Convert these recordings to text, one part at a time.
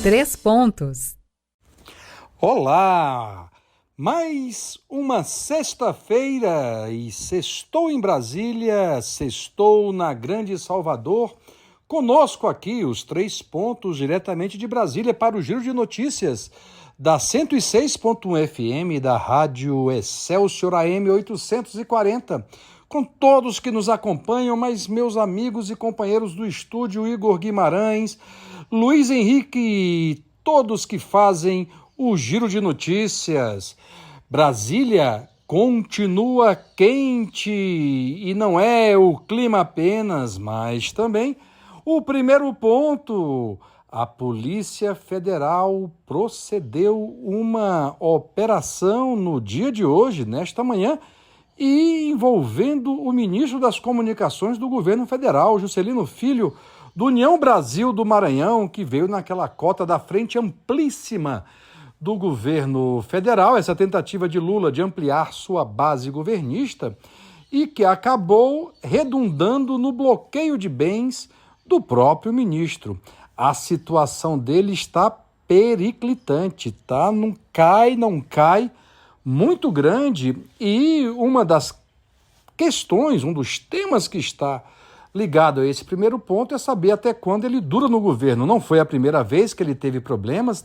Três pontos. Olá! Mais uma sexta-feira e sextou em Brasília, sextou na Grande Salvador. Conosco aqui os 3 pontos diretamente de Brasília para o Giro de Notícias da 106.1 FM da Rádio Excelsior AM 840. Com todos que nos acompanham, mas meus amigos e companheiros do estúdio, Igor Guimarães, Luiz Henrique e todos que fazem o Giro de Notícias. Brasília continua quente e não é o clima apenas, mas também o primeiro ponto. A Polícia Federal procedeu uma operação no dia de hoje, nesta manhã, e envolvendo o ministro das Comunicações do governo federal, Juscelino Filho, do União Brasil do Maranhão, que veio naquela cota da frente amplíssima do governo federal, essa tentativa de Lula de ampliar sua base governista e que acabou redundando no bloqueio de bens do próprio ministro. A situação dele está periclitante, tá? Não cai, muito grande, e uma das questões, um dos temas que está ligado a esse primeiro ponto é saber até quando ele dura no governo. Não foi a primeira vez que ele teve problemas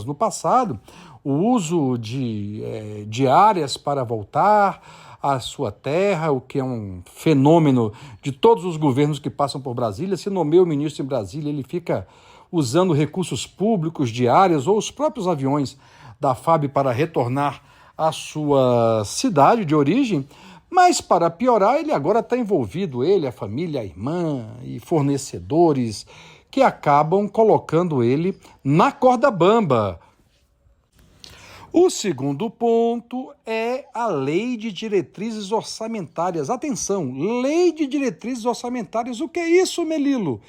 no passado. O uso de áreas para voltar à sua terra, o que é um fenômeno de todos os governos que passam por Brasília. Se nomeia o ministro em Brasília, ele fica usando recursos públicos de áreas ou os próprios aviões da FAB para retornar à sua cidade de origem. Mas, para piorar, ele agora está envolvido, ele, a família, a irmã e fornecedores que acabam colocando ele na corda bamba. O segundo ponto é a Lei de Diretrizes Orçamentárias. Atenção, Lei de Diretrizes Orçamentárias. O que é isso, Melilo?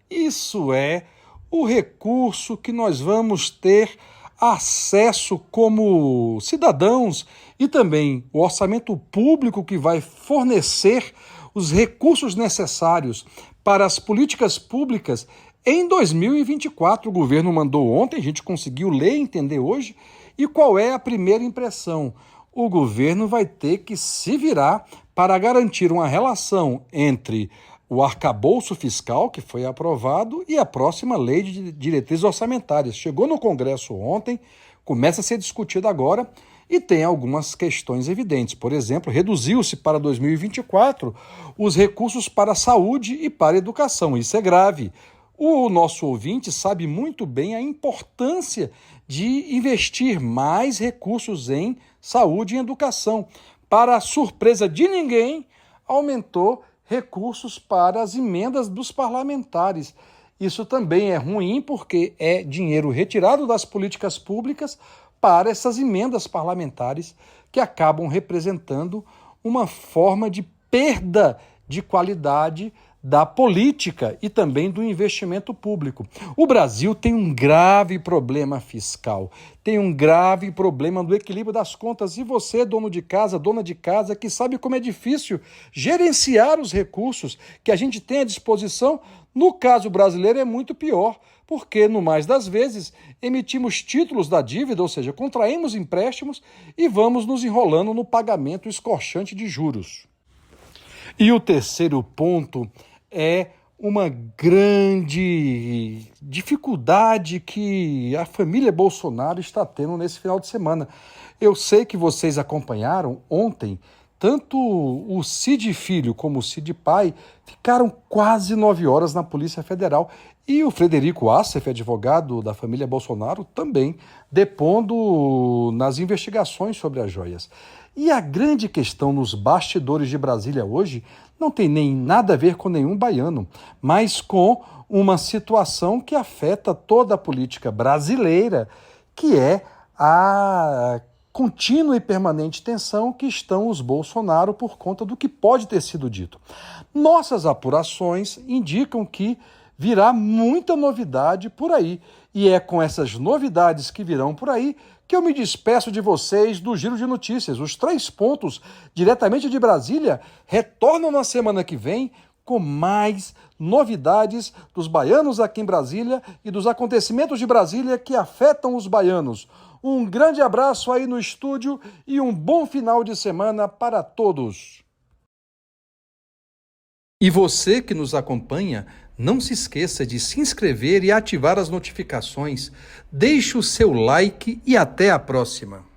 Isso é o recurso que nós vamos ter acesso como cidadãos e também o orçamento público que vai fornecer os recursos necessários para as políticas públicas em 2024. O governo mandou ontem, a gente conseguiu ler e entender hoje. E qual é a primeira impressão? O governo vai ter que se virar para garantir uma relação entre o arcabouço fiscal, que foi aprovado, e a próxima lei de diretrizes orçamentárias. Chegou no Congresso ontem, começa a ser discutida agora e tem algumas questões evidentes. Por exemplo, reduziu-se para 2024 os recursos para a saúde e para a educação. Isso é grave. O nosso ouvinte sabe muito bem a importância de investir mais recursos em saúde e educação. Para a surpresa de ninguém, aumentou recursos para as emendas dos parlamentares. Isso também é ruim porque é dinheiro retirado das políticas públicas para essas emendas parlamentares que acabam representando uma forma de perda de qualidade da política e também do investimento público. O Brasil tem um grave problema fiscal, tem um grave problema do equilíbrio das contas. E você, dono de casa, dona de casa, que sabe como é difícil gerenciar os recursos que a gente tem à disposição, no caso brasileiro é muito pior, porque, no mais das vezes, emitimos títulos da dívida, ou seja, contraímos empréstimos e vamos nos enrolando no pagamento escorchante de juros. E o terceiro ponto é uma grande dificuldade que a família Bolsonaro está tendo nesse final de semana. Eu sei que vocês acompanharam ontem, tanto o Cid Filho como o Cid Pai ficaram quase 9 horas na Polícia Federal. E o Frederico Assef, advogado da família Bolsonaro, também depondo nas investigações sobre as joias. E a grande questão nos bastidores de Brasília hoje não tem nem nada a ver com nenhum baiano, mas com uma situação que afeta toda a política brasileira, que é a contínua e permanente tensão que estão os Bolsonaro por conta do que pode ter sido dito. Nossas apurações indicam que virá muita novidade por aí, e é com essas novidades que virão por aí que eu me despeço de vocês do Giro de Notícias. Os 3 pontos, diretamente de Brasília, retornam na semana que vem com mais novidades dos baianos aqui em Brasília e dos acontecimentos de Brasília que afetam os baianos. Um grande abraço aí no estúdio e um bom final de semana para todos. E você que nos acompanha, não se esqueça de se inscrever e ativar as notificações. Deixe o seu like e até a próxima.